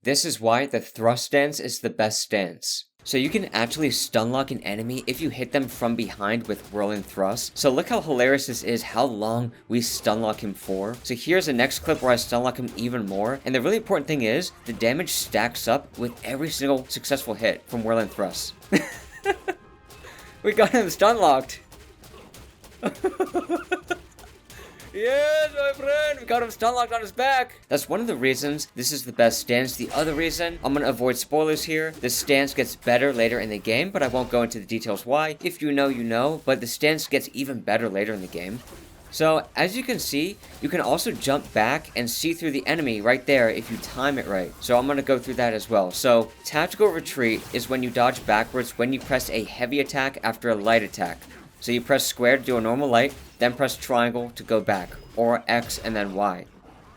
This is why the thrust stance is the best stance. So you can actually stun lock an enemy if you hit them from behind with whirling thrust. So look how hilarious this is, how long we stun lock him for. So here's the next clip where I stun lock him even more. And the really important thing is, the damage stacks up with every single successful hit from whirling thrust. We got him stun locked. Yes, my friend! We got him stun locked on his back! That's one of the reasons this is the best stance. The other reason, I'm gonna avoid spoilers here. This stance gets better later in the game, but I won't go into the details why. If you know, you know, but the stance gets even better later in the game. So, as you can see, you can also jump back and see through the enemy right there if you time it right. So I'm gonna go through that as well. So, tactical retreat is when you dodge backwards when you press a heavy attack after a light attack. So you press square to do a normal light, then press triangle to go back, or X and then Y.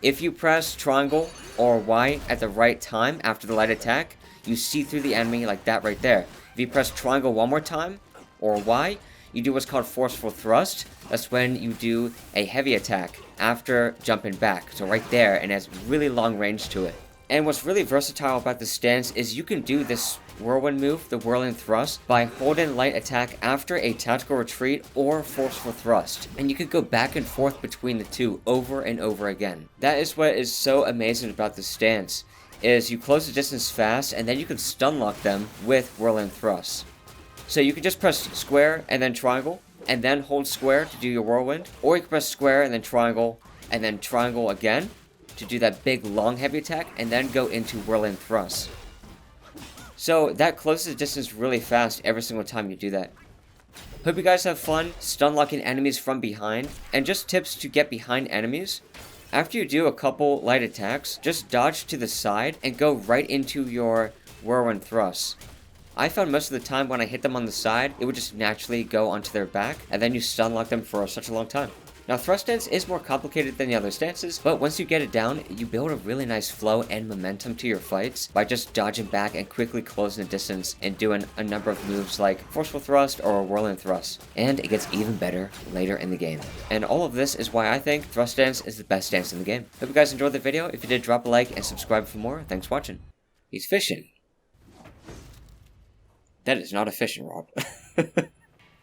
If you press triangle or Y at the right time after the light attack, you see through the enemy like that right there. If you press triangle one more time, or Y, you do what's called forceful thrust. That's when you do a heavy attack after jumping back. So right there, and it has really long range to it. And what's really versatile about this stance is you can do this whirlwind move, the whirling thrust, by holding light attack after a tactical retreat or forceful thrust. And you could go back and forth between the two over and over again. That is what is so amazing about this stance, is you close the distance fast and then you can stun lock them with whirling thrust. So you can just press square and then triangle, and then hold square to do your whirlwind, or you can press square and then triangle again, to do that big long heavy attack and then go into whirling thrust. So that closes the distance really fast every single time you do that. Hope you guys have fun stun locking enemies from behind. And just tips to get behind enemies. After you do a couple light attacks, just dodge to the side and go right into your whirlwind thrust. I found most of the time when I hit them on the side, it would just naturally go onto their back, and then you stun lock them for such a long time. Now, thrust stance is more complicated than the other stances, but once you get it down, you build a really nice flow and momentum to your fights by just dodging back and quickly closing the distance and doing a number of moves like forceful thrust or whirling thrust. And it gets even better later in the game. And all of this is why I think thrust stance is the best stance in the game. Hope you guys enjoyed the video. If you did, drop a like and subscribe for more. Thanks for watching. He's fishing. That is not a fishing rod.